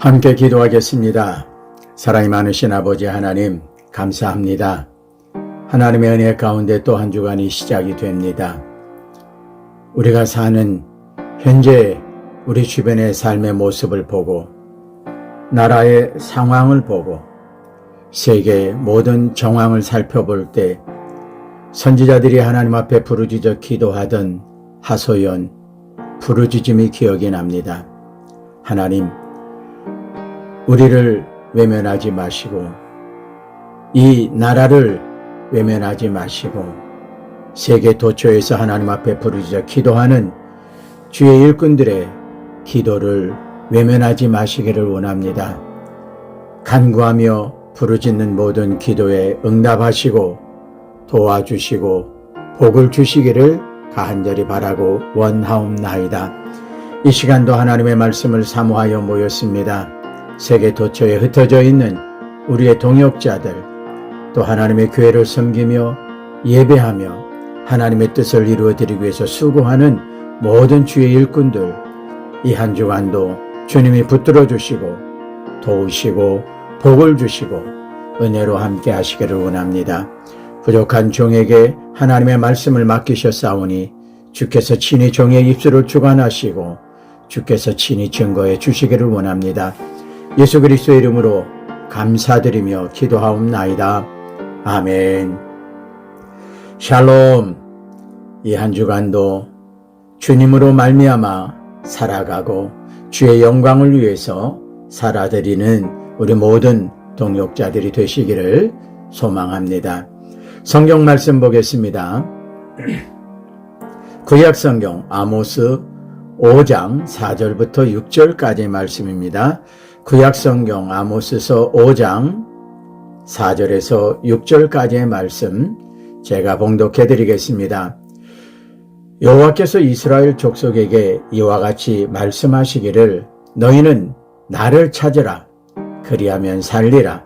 함께 기도하겠습니다. 사랑이 많으신 아버지 하나님, 감사합니다. 하나님의 은혜 가운데 또 한 주간이 시작이 됩니다. 우리가 사는 현재 우리 주변의 삶의 모습을 보고, 나라의 상황을 보고, 세계의 모든 정황을 살펴볼 때 선지자들이 하나님 앞에 부르짖어 기도하던 하소연, 부르짖음이 기억이 납니다. 하나님, 우리를 외면하지 마시고 이 나라를 외면하지 마시고 세계 도처에서 하나님 앞에 부르짖어 기도하는 주의 일꾼들의 기도를 외면하지 마시기를 원합니다. 간구하며 부르짖는 모든 기도에 응답하시고 도와주시고 복을 주시기를 간절히 바라고 원하옵나이다. 이 시간도 하나님의 말씀을 사모하여 모였습니다. 세계 도처에 흩어져 있는 우리의 동역자들, 또 하나님의 교회를 섬기며 예배하며 하나님의 뜻을 이루어드리기 위해서 수고하는 모든 주의 일꾼들, 이 한 주간도 주님이 붙들어 주시고 도우시고 복을 주시고 은혜로 함께 하시기를 원합니다. 부족한 종에게 하나님의 말씀을 맡기셨사오니 주께서 친히 종의 입술을 주관하시고 주께서 친히 증거해 주시기를 원합니다. 예수 그리스도의 이름으로 감사드리며 기도하옵나이다. 아멘. 샬롬. 이 한 주간도 주님으로 말미암아 살아가고 주의 영광을 위해서 살아드리는 우리 모든 동역자들이 되시기를 소망합니다. 성경 말씀 보겠습니다. 구약성경 아모스 5장 4절부터 6절까지의 말씀입니다. 구약성경 아모스서 5장 4절에서 6절까지의 말씀 제가 봉독해 드리겠습니다. 여호와께서 이스라엘 족속에게 이와 같이 말씀하시기를 너희는 나를 찾으라. 그리하면 살리라.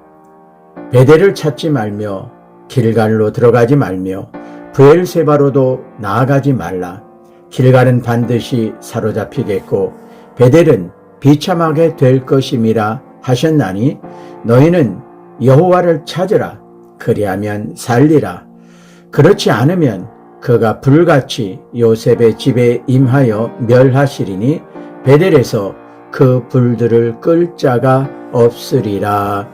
베델을 찾지 말며 길갈로 들어가지 말며 브엘세바로도 나아가지 말라. 길갈은 반드시 사로잡히겠고 베델은 비참하게 될 것임이라 하셨나니 너희는 여호와를 찾으라. 그리하면 살리라. 그렇지 않으면 그가 불같이 요셉의 집에 임하여 멸하시리니 베델에서 그 불들을 끌 자가 없으리라.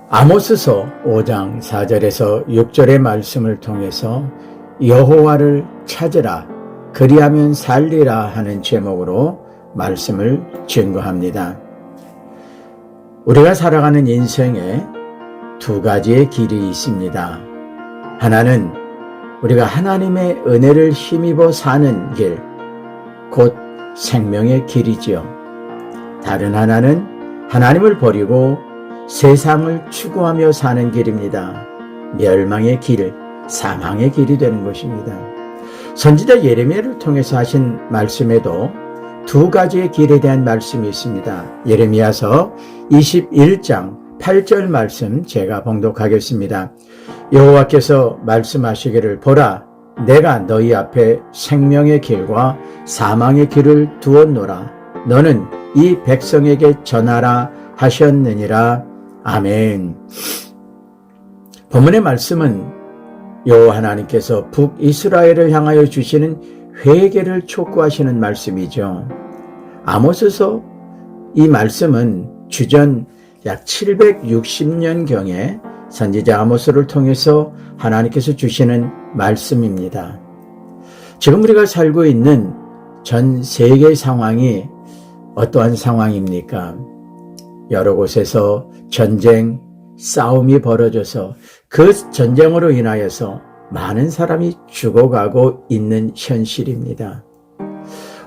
아모스서 5장 4절에서 6절의 말씀을 통해서 여호와를 찾으라. 그리하면 살리라 하는 제목으로 말씀을 증거합니다. 우리가 살아가는 인생에 두 가지의 길이 있습니다. 하나는 우리가 하나님의 은혜를 힘입어 사는 길, 곧 생명의 길이지요. 다른 하나는 하나님을 버리고 세상을 추구하며 사는 길입니다. 멸망의 길, 사망의 길이 되는 것입니다. 선지자 예레미야를 통해서 하신 말씀에도 두 가지의 길에 대한 말씀이 있습니다. 예레미야서 21장 8절 말씀 제가 봉독하겠습니다. 여호와께서 말씀하시기를 보라, 내가 너희 앞에 생명의 길과 사망의 길을 두었노라. 너는 이 백성에게 전하라 하셨느니라. 아멘. 본문의 말씀은 여호와 하나님께서 북이스라엘을 향하여 주시는 회개를 촉구하시는 말씀이죠. 아모스서 이 말씀은 주전 약 760년경에 선지자 아모스를 통해서 하나님께서 주시는 말씀입니다. 지금 우리가 살고 있는 전 세계 상황이 어떠한 상황입니까? 여러 곳에서 전쟁, 싸움이 벌어져서 그 전쟁으로 인하여서 많은 사람이 죽어가고 있는 현실입니다.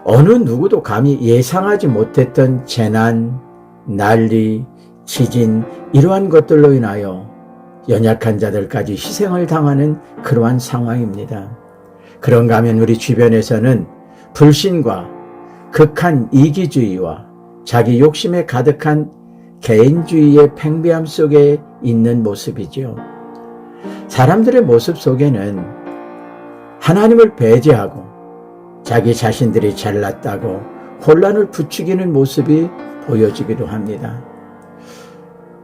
어느 누구도 감히 예상하지 못했던 재난, 난리, 지진 이러한 것들로 인하여 연약한 자들까지 희생을 당하는 그러한 상황입니다. 그런가 하면 우리 주변에서는 불신과 극한 이기주의와 자기 욕심에 가득한 개인주의의 팽배함 속에 있는 모습이지요. 사람들의 모습 속에는 하나님을 배제하고 자기 자신들이 잘났다고 혼란을 부추기는 모습이 보여지기도 합니다.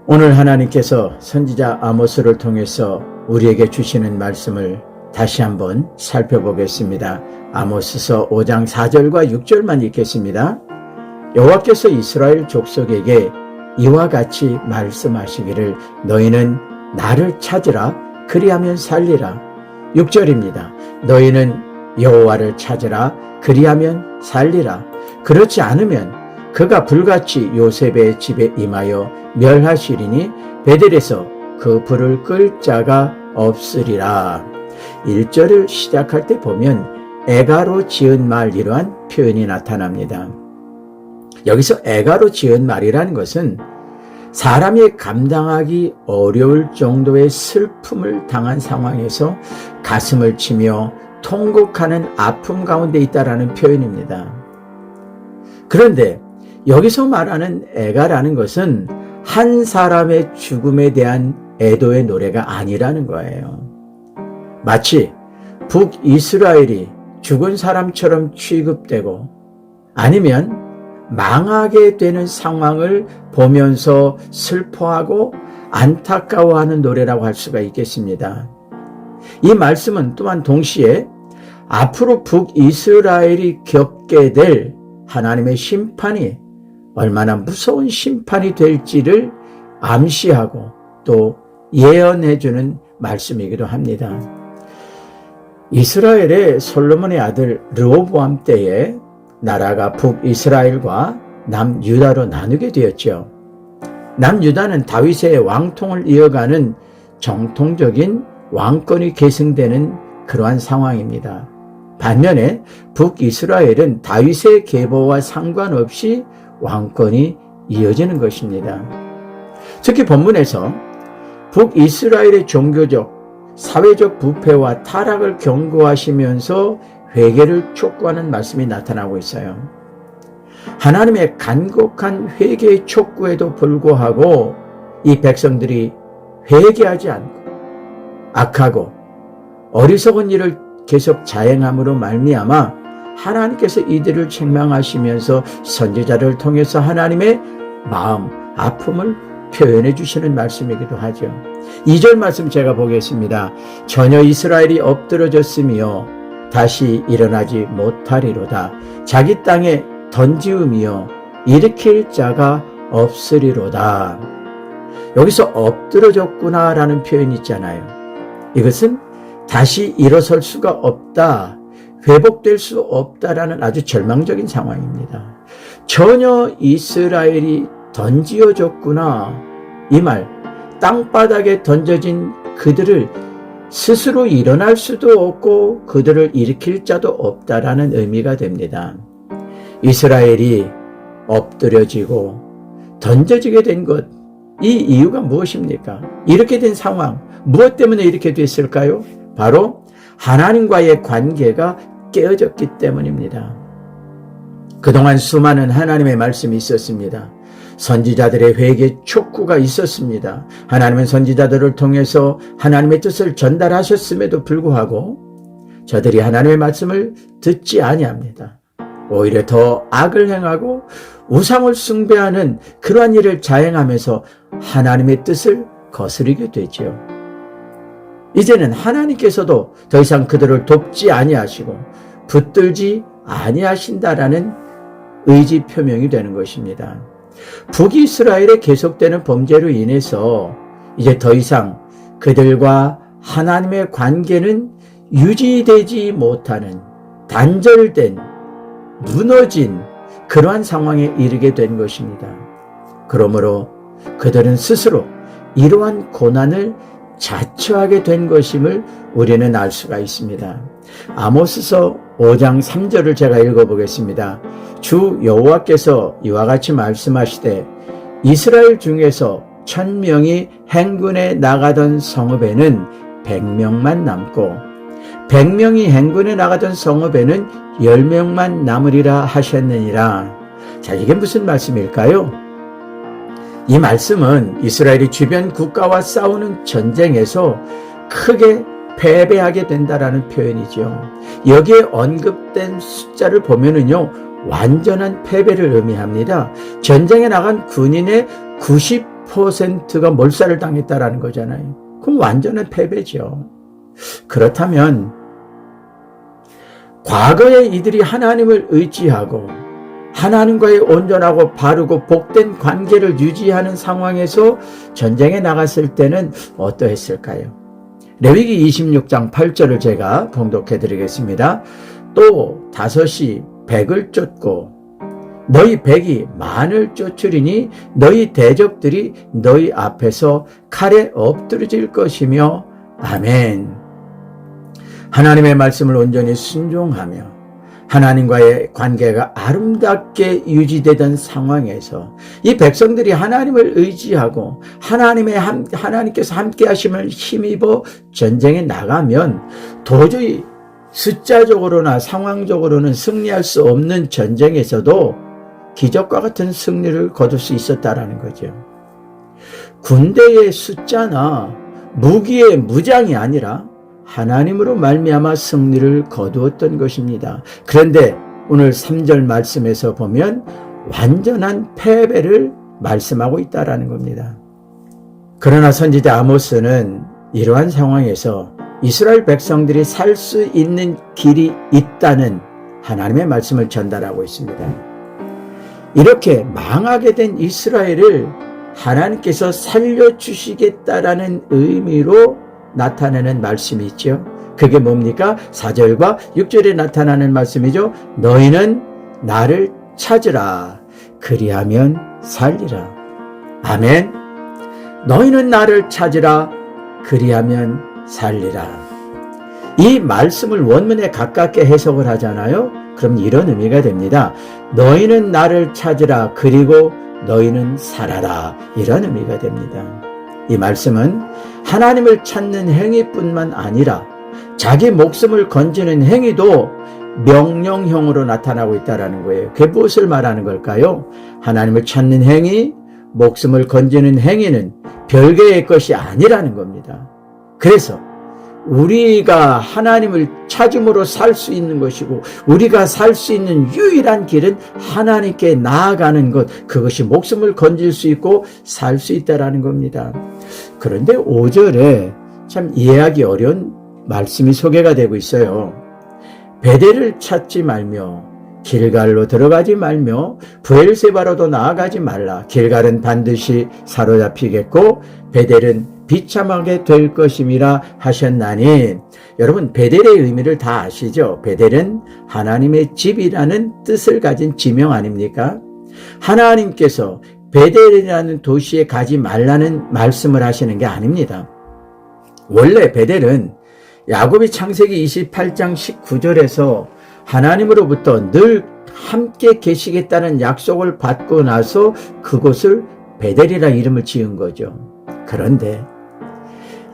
오늘 하나님께서 선지자 아모스를 통해서 우리에게 주시는 말씀을 다시 한번 살펴보겠습니다. 아모스서 5장 4절과 6절만 읽겠습니다. 여호와께서 이스라엘 족속에게 이와 같이 말씀하시기를 너희는 나를 찾으라 그리하면 살리라. 6절입니다. 너희는 여호와를 찾으라 그리하면 살리라. 그렇지 않으면 그가 불같이 요셉의 집에 임하여 멸하시리니 베델에서 그 불을 끌 자가 없으리라. 1절을 시작할 때 보면 애가로 지은 말 이러한 표현이 나타납니다. 여기서 애가로 지은 말이라는 것은 사람이 감당하기 어려울 정도의 슬픔을 당한 상황에서 가슴을 치며 통곡하는 아픔 가운데 있다라는 표현입니다. 그런데 여기서 말하는 애가라는 것은 한 사람의 죽음에 대한 애도의 노래가 아니라는 거예요. 마치 북이스라엘이 죽은 사람처럼 취급되고 아니면 망하게 되는 상황을 보면서 슬퍼하고 안타까워하는 노래라고 할 수가 있겠습니다. 이 말씀은 또한 동시에 앞으로 북이스라엘이 겪게 될 하나님의 심판이 얼마나 무서운 심판이 될지를 암시하고 또 예언해주는 말씀이기도 합니다. 이스라엘의 솔로몬의 아들 르호보암 때에 나라가 북이스라엘과 남유다로 나누게 되었죠. 남유다는 다윗의 왕통을 이어가는 정통적인 왕권이 계승되는 그러한 상황입니다. 반면에 북이스라엘은 다윗의 계보와 상관없이 왕권이 이어지는 것입니다. 특히 본문에서 북이스라엘의 종교적, 사회적 부패와 타락을 경고하시면서 회개를 촉구하는 말씀이 나타나고 있어요. 하나님의 간곡한 회개의 촉구에도 불구하고 이 백성들이 회개하지 않고 악하고 어리석은 일을 계속 자행함으로 말미암아 하나님께서 이들을 책망하시면서 선지자를 통해서 하나님의 마음, 아픔을 표현해 주시는 말씀이기도 하죠. 2절 말씀 제가 보겠습니다. 전혀 이스라엘이 엎드러졌으며 다시 일어나지 못하리로다. 자기 땅에 던지음이여 일으킬 자가 없으리로다. 여기서 엎드러졌구나라는 표현이 있잖아요. 이것은 다시 일어설 수가 없다, 회복될 수 없다라는 아주 절망적인 상황입니다. 전혀 이스라엘이 던지어졌구나. 이 말, 땅바닥에 던져진 그들을 스스로 일어날 수도 없고 그들을 일으킬 자도 없다라는 의미가 됩니다. 이스라엘이 엎드려지고 던져지게 된 것, 이 이유가 무엇입니까? 이렇게 된 상황, 무엇 때문에 이렇게 됐을까요? 바로 하나님과의 관계가 깨어졌기 때문입니다. 그동안 수많은 하나님의 말씀이 있었습니다. 선지자들의 회개 촉구가 있었습니다. 하나님은 선지자들을 통해서 하나님의 뜻을 전달하셨음에도 불구하고 저들이 하나님의 말씀을 듣지 아니합니다. 오히려 더 악을 행하고 우상을 숭배하는 그러한 일을 자행하면서 하나님의 뜻을 거스르게 되지요. 이제는 하나님께서도 더 이상 그들을 돕지 아니하시고 붙들지 아니하신다라는 의지 표명이 되는 것입니다. 북이스라엘에 계속되는 범죄로 인해서 이제 더 이상 그들과 하나님의 관계는 유지되지 못하는 단절된, 무너진 그러한 상황에 이르게 된 것입니다. 그러므로 그들은 스스로 이러한 고난을 자처하게 된 것임을 우리는 알 수가 있습니다. 아모스서 5장 3절을 제가 읽어보겠습니다. 주 여호와께서 이와 같이 말씀하시되 이스라엘 중에서 1000명이 행군에 나가던 성읍에는 100명만 남고 100명이 행군에 나가던 성읍에는 10명만 남으리라 하셨느니라. 자, 이게 무슨 말씀일까요? 이 말씀은 이스라엘이 주변 국가와 싸우는 전쟁에서 크게 패배하게 된다라는 표현이죠. 여기에 언급된 숫자를 보면은요, 완전한 패배를 의미합니다. 전쟁에 나간 군인의 90%가 몰살을 당했다라는 거잖아요. 그럼 완전한 패배죠. 그렇다면 과거에 이들이 하나님을 의지하고 하나님과의 온전하고 바르고 복된 관계를 유지하는 상황에서 전쟁에 나갔을 때는 어떠했을까요? 레위기 26장 8절을 제가 봉독해 드리겠습니다. 또 다섯이 백을 쫓고 너희 백이 만을 쫓으리니 너희 대적들이 너희 앞에서 칼에 엎드러질 것이며 아멘. 하나님의 말씀을 온전히 순종하며 하나님과의 관계가 아름답게 유지되던 상황에서 이 백성들이 하나님을 의지하고 하나님께서 함께 하심을 힘입어 전쟁에 나가면 도저히 숫자적으로나 상황적으로는 승리할 수 없는 전쟁에서도 기적과 같은 승리를 거둘 수 있었다라는 거죠. 군대의 숫자나 무기의 무장이 아니라 하나님으로 말미암아 승리를 거두었던 것입니다. 그런데 오늘 3절 말씀에서 보면 완전한 패배를 말씀하고 있다라는 겁니다. 그러나 선지자 아모스는 이러한 상황에서 이스라엘 백성들이 살 수 있는 길이 있다는 하나님의 말씀을 전달하고 있습니다. 이렇게 망하게 된 이스라엘을 하나님께서 살려주시겠다라는 의미로 나타내는 말씀이 있죠. 그게 뭡니까? 4절과 6절에 나타나는 말씀이죠. 너희는 나를 찾으라. 그리하면 살리라. 아멘. 너희는 나를 찾으라. 그리하면 살리라. 이 말씀을 원문에 가깝게 해석을 하잖아요. 그럼 이런 의미가 됩니다. 너희는 나를 찾으라. 그리고 너희는 살아라. 이런 의미가 됩니다. 이 말씀은 하나님을 찾는 행위뿐만 아니라 자기 목숨을 건지는 행위도 명령형으로 나타나고 있다는 거예요. 그게 무엇을 말하는 걸까요? 하나님을 찾는 행위, 목숨을 건지는 행위는 별개의 것이 아니라는 겁니다. 그래서 우리가 하나님을 찾음으로 살 수 있는 것이고 우리가 살 수 있는 유일한 길은 하나님께 나아가는 것, 그것이 목숨을 건질 수 있고 살 수 있다라는 겁니다. 그런데 5절에 참 이해하기 어려운 말씀이 소개가 되고 있어요. 베델을 찾지 말며 길갈로 들어가지 말며 브엘세바로도 나아가지 말라. 길갈은 반드시 사로잡히겠고 베델은 비참하게 될 것임이라 하셨나니. 여러분, 베델의 의미를 다 아시죠? 베델은 하나님의 집이라는 뜻을 가진 지명 아닙니까? 하나님께서 베델이라는 도시에 가지 말라는 말씀을 하시는 게 아닙니다. 원래 베델은 야곱이 창세기 28장 19절에서 하나님으로부터 늘 함께 계시겠다는 약속을 받고 나서 그곳을 베델이라 이름을 지은 거죠. 그런데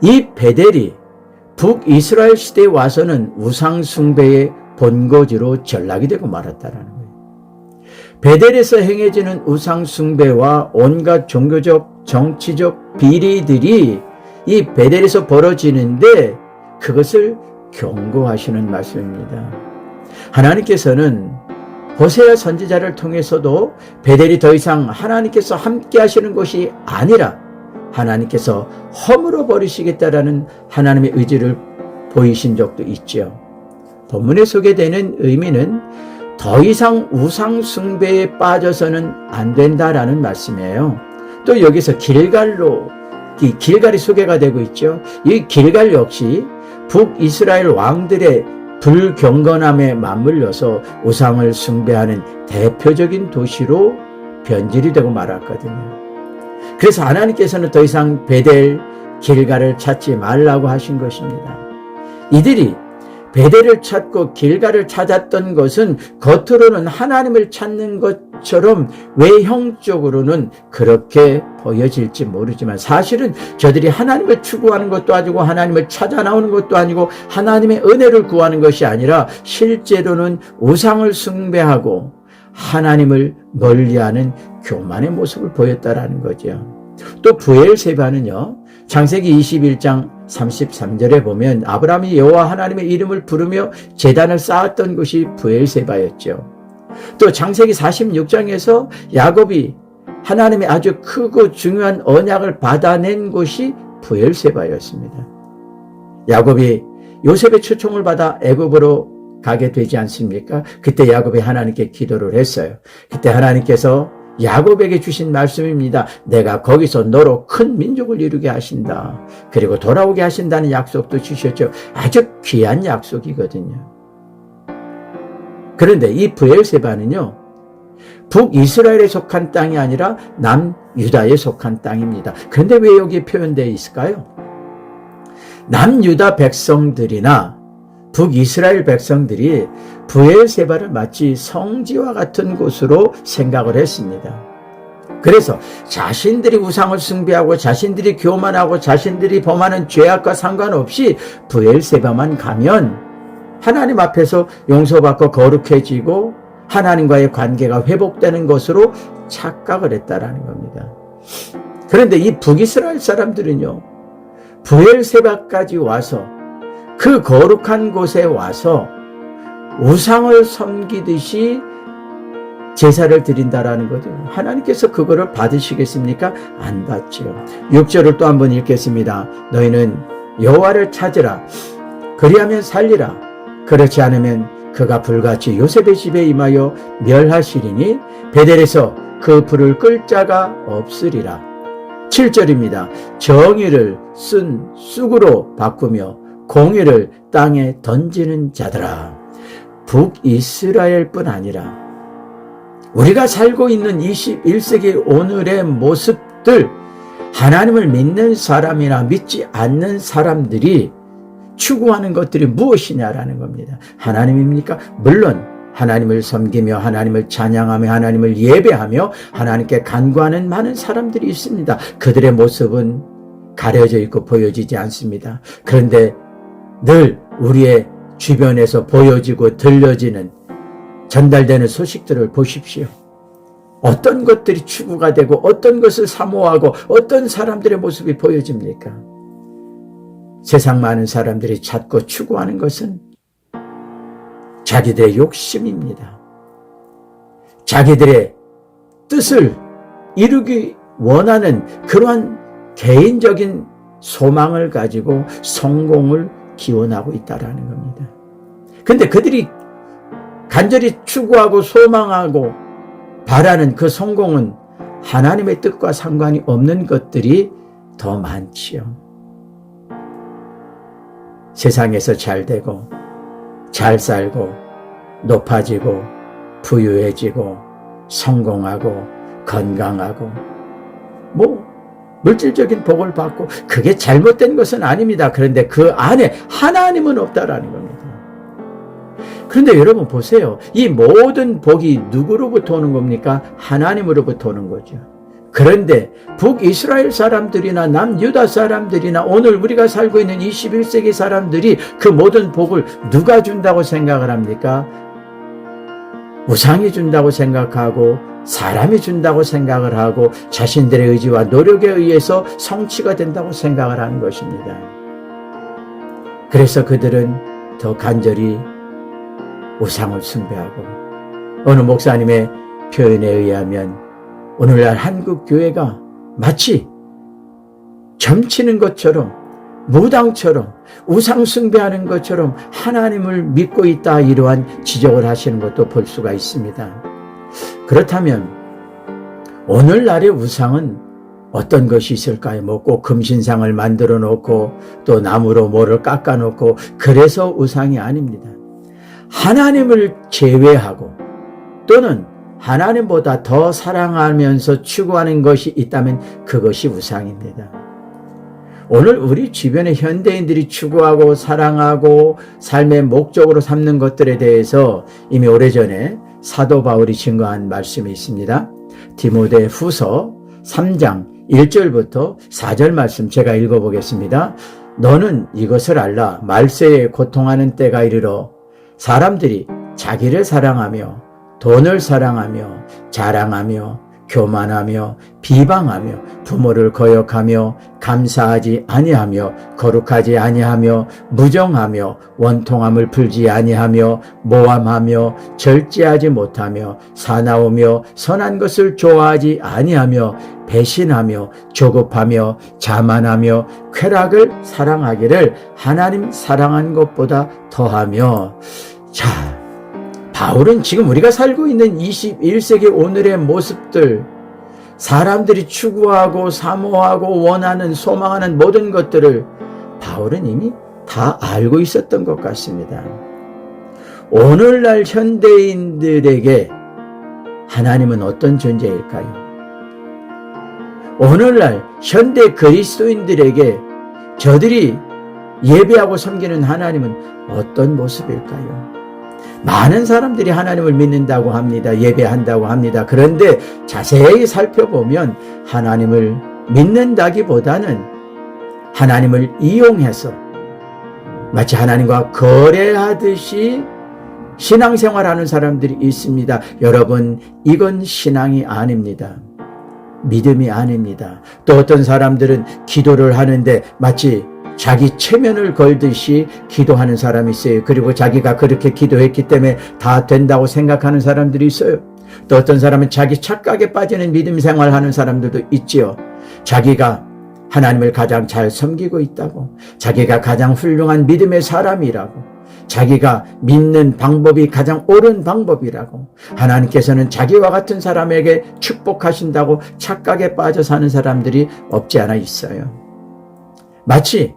이 베델이 북이스라엘 시대에 와서는 우상 숭배의 본거지로 전락이 되고 말았다는 거예요. 베델에서 행해지는 우상 숭배와 온갖 종교적, 정치적 비리들이 이 베델에서 벌어지는데 그것을 경고하시는 말씀입니다. 하나님께서는 호세아 선지자를 통해서도 베델이 더 이상 하나님께서 함께 하시는 것이 아니라 하나님께서 허물어 버리시겠다라는 하나님의 의지를 보이신 적도 있죠. 본문에 소개되는 의미는 더 이상 우상 숭배에 빠져서는 안 된다라는 말씀이에요. 또 여기서 길갈이 소개가 되고 있죠. 이 길갈 역시 북이스라엘 왕들의 불경건함에 맞물려서 우상을 숭배하는 대표적인 도시로 변질이 되고 말았거든요. 그래서 하나님께서는 더 이상 베델, 길갈을 찾지 말라고 하신 것입니다. 이들이 베델을 찾고 길갈을 찾았던 것은 겉으로는 하나님을 찾는 것처럼 외형적으로는 그렇게 보여질지 모르지만 사실은 저들이 하나님을 추구하는 것도 아니고 하나님을 찾아 나오는 것도 아니고 하나님의 은혜를 구하는 것이 아니라 실제로는 우상을 숭배하고 하나님을 멀리하는 교만의 모습을 보였다라는 거죠. 또 브엘세바는요, 창세기 21장 33절에 보면 아브라함이 여호와 하나님의 이름을 부르며 제단을 쌓았던 곳이 브엘세바였죠. 또 창세기 46장에서 야곱이 하나님의 아주 크고 중요한 언약을 받아낸 곳이 브엘세바였습니다. 야곱이 요셉의 초청을 받아 애굽으로 가게 되지 않습니까? 그때 야곱이 하나님께 기도를 했어요. 그때 하나님께서 야곱에게 주신 말씀입니다. 내가 거기서 너로 큰 민족을 이루게 하신다. 그리고 돌아오게 하신다는 약속도 주셨죠. 아주 귀한 약속이거든요. 그런데 이 브엘세바는요, 북이스라엘에 속한 땅이 아니라 남유다에 속한 땅입니다. 그런데 왜 여기에 표현되어 있을까요? 남유다 백성들이나 북이스라엘 백성들이 브엘세바를 마치 성지와 같은 곳으로 생각을 했습니다. 그래서 자신들이 우상을 숭배하고 자신들이 교만하고 자신들이 범하는 죄악과 상관없이 브엘세바만 가면 하나님 앞에서 용서받고 거룩해지고 하나님과의 관계가 회복되는 것으로 착각을 했다라는 겁니다. 그런데 이 북이스라엘 사람들은요, 브엘세바까지 와서 그 거룩한 곳에 와서 우상을 섬기듯이 제사를 드린다라는 거죠. 하나님께서 그거를 받으시겠습니까? 안 받지요. 6절을 또 한번 읽겠습니다. 너희는 여호와를 찾으라. 그리하면 살리라. 그렇지 않으면 그가 불같이 요셉의 집에 임하여 멸하시리니 베델에서 그 불을 끌 자가 없으리라. 7절입니다. 정의를 쓴 쑥으로 바꾸며 공의를 땅에 던지는 자들아. 북이스라엘뿐 아니라 우리가 살고 있는 21세기 오늘의 모습들, 하나님을 믿는 사람이나 믿지 않는 사람들이 추구하는 것들이 무엇이냐라는 겁니다. 하나님입니까? 물론 하나님을 섬기며 하나님을 찬양하며 하나님을 예배하며 하나님께 간구하는 많은 사람들이 있습니다. 그들의 모습은 가려져 있고 보여지지 않습니다. 그런데 늘 우리의 주변에서 보여지고 들려지는 전달되는 소식들을 보십시오. 어떤 것들이 추구가 되고 어떤 것을 사모하고 어떤 사람들의 모습이 보여집니까? 세상 많은 사람들이 찾고 추구하는 것은 자기들의 욕심입니다. 자기들의 뜻을 이루기 원하는 그러한 개인적인 소망을 가지고 성공을 기원하고 있다는 겁니다. 그런데 그들이 간절히 추구하고 소망하고 바라는 그 성공은 하나님의 뜻과 상관이 없는 것들이 더 많지요. 세상에서 잘 되고 잘 살고 높아지고 부유해지고 성공하고 건강하고 물질적인 복을 받고 그게 잘못된 것은 아닙니다. 그런데 그 안에 하나님은 없다라는 겁니다. 그런데 여러분 보세요. 이 모든 복이 누구로부터 오는 겁니까? 하나님으로부터 오는 거죠. 그런데 북이스라엘 사람들이나 남유다 사람들이나 오늘 우리가 살고 있는 21세기 사람들이 그 모든 복을 누가 준다고 생각을 합니까? 우상이 준다고 생각하고 사람이 준다고 생각을 하고 자신들의 의지와 노력에 의해서 성취가 된다고 생각을 하는 것입니다. 그래서 그들은 더 간절히 우상을 숭배하고 어느 목사님의 표현에 의하면 오늘날 한국 교회가 마치 점치는 것처럼 무당처럼 우상 숭배하는 것처럼 하나님을 믿고 있다, 이러한 지적을 하시는 것도 볼 수가 있습니다. 그렇다면 오늘날의 우상은 어떤 것이 있을까요? 꼭 금신상을 만들어 놓고 또 나무로 뭐를 깎아 놓고 그래서 우상이 아닙니다. 하나님을 제외하고 또는 하나님보다 더 사랑하면서 추구하는 것이 있다면 그것이 우상입니다. 오늘 우리 주변의 현대인들이 추구하고 사랑하고 삶의 목적으로 삼는 것들에 대해서 이미 오래전에 사도 바울이 증거한 말씀이 있습니다. 디모데 후서 3장 1절부터 4절 말씀 제가 읽어보겠습니다. 너는 이것을 알라. 말세에 고통하는 때가 이르러 사람들이 자기를 사랑하며 돈을 사랑하며 자랑하며 교만하며 비방하며 부모를 거역하며 감사하지 아니하며 거룩하지 아니하며 무정하며 원통함을 풀지 아니하며 모함하며 절제하지 못하며 사나우며 선한 것을 좋아하지 아니하며 배신하며 조급하며 자만하며 쾌락을 사랑하기를 하나님 사랑한 것보다 더하며. 자, 바울은 지금 우리가 살고 있는 21세기 오늘의 모습들, 사람들이 추구하고 사모하고 원하는 소망하는 모든 것들을 바울은 이미 다 알고 있었던 것 같습니다. 오늘날 현대인들에게 하나님은 어떤 존재일까요? 오늘날 현대 그리스도인들에게 저들이 예배하고 섬기는 하나님은 어떤 모습일까요? 많은 사람들이 하나님을 믿는다고 합니다. 예배한다고 합니다. 그런데 자세히 살펴보면 하나님을 믿는다기보다는 하나님을 이용해서 마치 하나님과 거래하듯이 신앙생활하는 사람들이 있습니다. 여러분, 이건 신앙이 아닙니다. 믿음이 아닙니다. 또 어떤 사람들은 기도를 하는데 마치 자기 체면을 걸듯이 기도하는 사람이 있어요. 그리고 자기가 그렇게 기도했기 때문에 다 된다고 생각하는 사람들이 있어요. 또 어떤 사람은 자기 착각에 빠지는 믿음 생활하는 사람들도 있지요. 자기가 하나님을 가장 잘 섬기고 있다고, 자기가 가장 훌륭한 믿음의 사람이라고, 자기가 믿는 방법이 가장 옳은 방법이라고, 하나님께서는 자기와 같은 사람에게 축복하신다고 착각에 빠져 사는 사람들이 없지 않아 있어요. 마치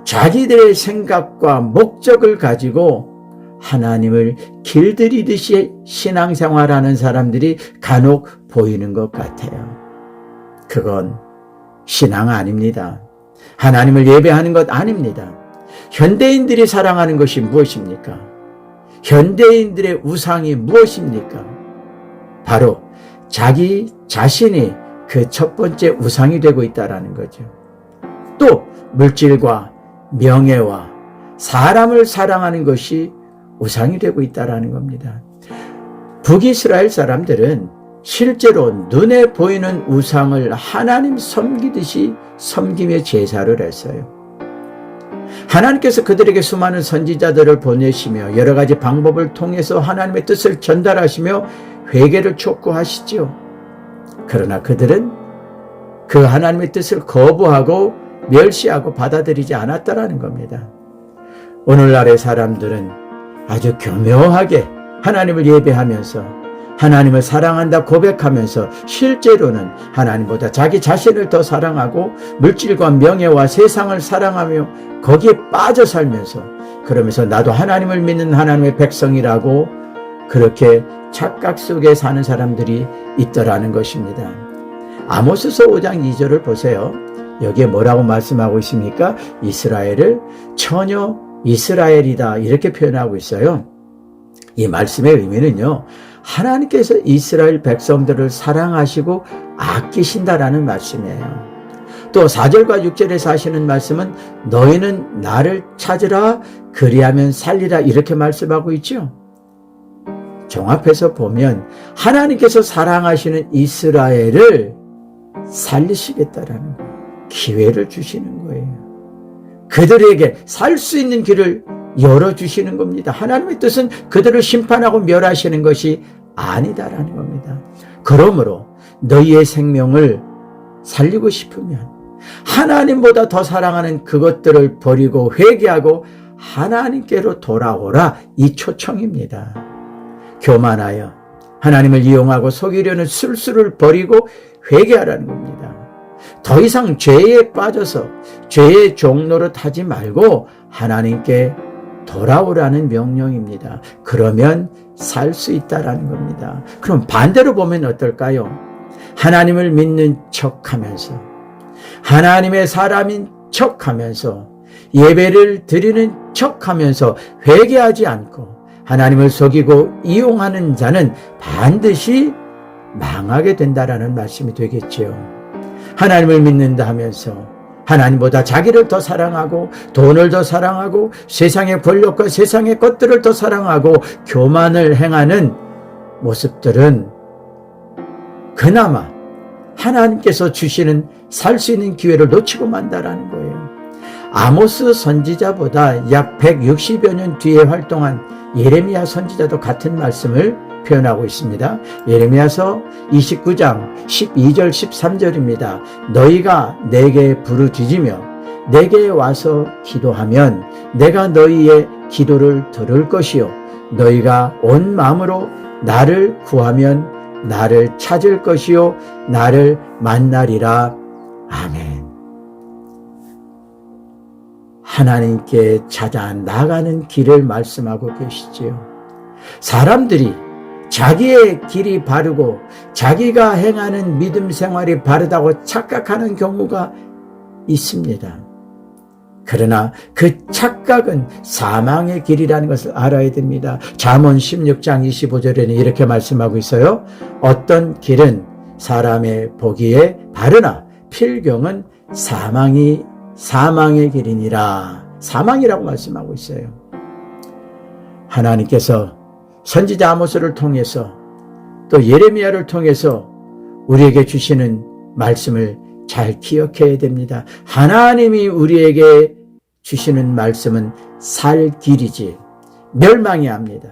자기들의 생각과 목적을 가지고 하나님을 길들이듯이 신앙생활하는 사람들이 간혹 보이는 것 같아요. 그건 신앙 아닙니다. 하나님을 예배하는 것 아닙니다. 현대인들이 사랑하는 것이 무엇입니까? 현대인들의 우상이 무엇입니까? 바로 자기 자신이 그 첫 번째 우상이 되고 있다는 거죠. 또 물질과 명예와 사람을 사랑하는 것이 우상이 되고 있다는 겁니다. 북이스라엘 사람들은 실제로 눈에 보이는 우상을 하나님 섬기듯이 섬기며 제사를 했어요. 하나님께서 그들에게 수많은 선지자들을 보내시며 여러 가지 방법을 통해서 하나님의 뜻을 전달하시며 회개를 촉구하시죠. 그러나 그들은 그 하나님의 뜻을 거부하고 멸시하고 받아들이지 않았다라는 겁니다. 오늘날의 사람들은 아주 교묘하게 하나님을 예배하면서 하나님을 사랑한다 고백하면서 실제로는 하나님보다 자기 자신을 더 사랑하고 물질과 명예와 세상을 사랑하며 거기에 빠져 살면서, 그러면서 나도 하나님을 믿는 하나님의 백성이라고 그렇게 착각 속에 사는 사람들이 있더라는 것입니다. 아모스서 5장 2절을 보세요. 여기에 뭐라고 말씀하고 있습니까? 이스라엘을 처녀 이스라엘이다, 이렇게 표현하고 있어요. 이 말씀의 의미는요, 하나님께서 이스라엘 백성들을 사랑하시고 아끼신다라는 말씀이에요. 또 4절과 6절에서 하시는 말씀은 너희는 나를 찾으라 그리하면 살리라, 이렇게 말씀하고 있죠. 종합해서 보면 하나님께서 사랑하시는 이스라엘을 살리시겠다라는 거예요. 기회를 주시는 거예요. 그들에게 살 수 있는 길을 열어주시는 겁니다. 하나님의 뜻은 그들을 심판하고 멸하시는 것이 아니다라는 겁니다. 그러므로 너희의 생명을 살리고 싶으면 하나님보다 더 사랑하는 그것들을 버리고 회개하고 하나님께로 돌아오라, 이 초청입니다. 교만하여 하나님을 이용하고 속이려는 술수를 버리고 회개하라는 겁니다. 더 이상 죄에 빠져서 죄의 종로로 타지 말고 하나님께 돌아오라는 명령입니다. 그러면 살 수 있다라는 겁니다. 그럼 반대로 보면 어떨까요? 하나님을 믿는 척하면서, 하나님의 사람인 척하면서, 예배를 드리는 척하면서 회개하지 않고 하나님을 속이고 이용하는 자는 반드시 망하게 된다라는 말씀이 되겠지요. 하나님을 믿는다 하면서 하나님보다 자기를 더 사랑하고 돈을 더 사랑하고 세상의 권력과 세상의 것들을 더 사랑하고 교만을 행하는 모습들은 그나마 하나님께서 주시는 살 수 있는 기회를 놓치고 만다라는 거예요. 아모스 선지자보다 약 160여 년 뒤에 활동한 예레미야 선지자도 같은 말씀을 표현하고 있습니다. 예레미야서 29장 12절 13절입니다. 너희가 내게 부르짖으며 내게 와서 기도하면 내가 너희의 기도를 들을 것이요 너희가 온 마음으로 나를 구하면 나를 찾을 것이요 나를 만나리라. 아멘. 하나님께 찾아 나가는 길을 말씀하고 계시지요. 사람들이 자기의 길이 바르고 자기가 행하는 믿음 생활이 바르다고 착각하는 경우가 있습니다. 그러나 그 착각은 사망의 길이라는 것을 알아야 됩니다. 잠언 16장 25절에는 이렇게 말씀하고 있어요. 어떤 길은 사람의 보기에 바르나 필경은 사망의 길이니라. 사망이라고 말씀하고 있어요. 하나님께서 선지자 아모스를 통해서 또 예레미야를 통해서 우리에게 주시는 말씀을 잘 기억해야 됩니다. 하나님이 우리에게 주시는 말씀은 살 길이지 멸망이 아닙니다.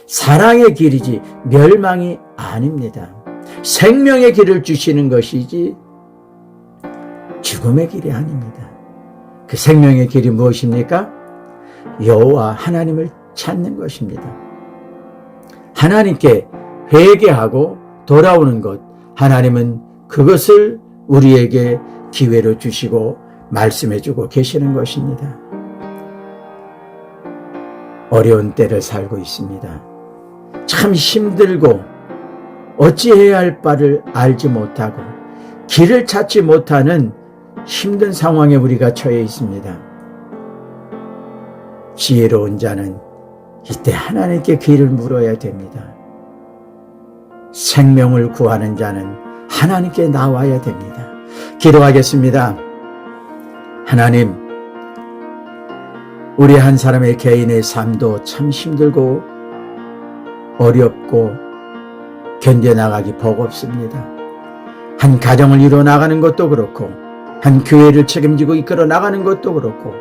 사랑의 길이지 멸망이 아닙니다. 생명의 길을 주시는 것이지 죽음의 길이 아닙니다. 그 생명의 길이 무엇입니까? 여호와 하나님을 찾는 것입니다. 하나님께 회개하고 돌아오는 것, 하나님은 그것을 우리에게 기회로 주시고 말씀해 주고 계시는 것입니다. 어려운 때를 살고 있습니다. 참 힘들고 어찌해야 할 바를 알지 못하고 길을 찾지 못하는 힘든 상황에 우리가 처해 있습니다. 지혜로운 자는 이때 하나님께 길을 물어야 됩니다. 생명을 구하는 자는 하나님께 나와야 됩니다. 기도하겠습니다. 하나님, 우리 한 사람의 개인의 삶도 참 힘들고 어렵고 견뎌나가기 버겁습니다. 한 가정을 이루어 나가는 것도 그렇고 한 교회를 책임지고 이끌어 나가는 것도 그렇고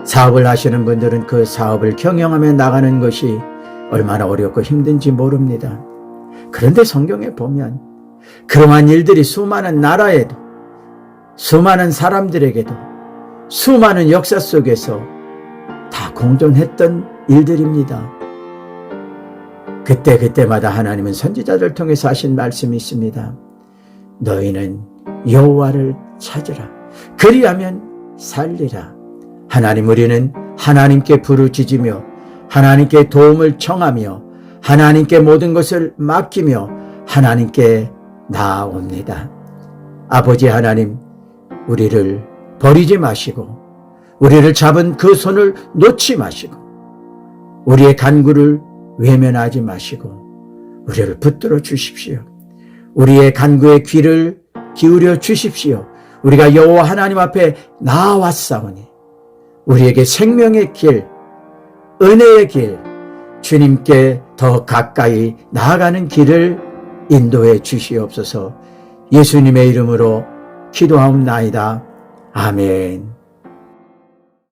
사업을 하시는 분들은 그 사업을 경영하며 나가는 것이 얼마나 어렵고 힘든지 모릅니다. 그런데 성경에 보면 그러한 일들이 수많은 나라에도 수많은 사람들에게도 수많은 역사 속에서 다 공존했던 일들입니다. 그때마다 하나님은 선지자를 통해서 하신 말씀이 있습니다. 너희는 여호와를 찾으라. 그리하면 살리라. 하나님, 우리는 하나님께 부르짖으며 하나님께 도움을 청하며 하나님께 모든 것을 맡기며 하나님께 나아옵니다. 아버지 하나님, 우리를 버리지 마시고 우리를 잡은 그 손을 놓지 마시고 우리의 간구를 외면하지 마시고 우리를 붙들어 주십시오. 우리의 간구의 귀를 기울여 주십시오. 우리가 여호와 하나님 앞에 나아왔사오니 우리에게 생명의 길, 은혜의 길, 주님께 더 가까이 나아가는 길을 인도해 주시옵소서. 예수님의 이름으로 기도하옵나이다. 아멘.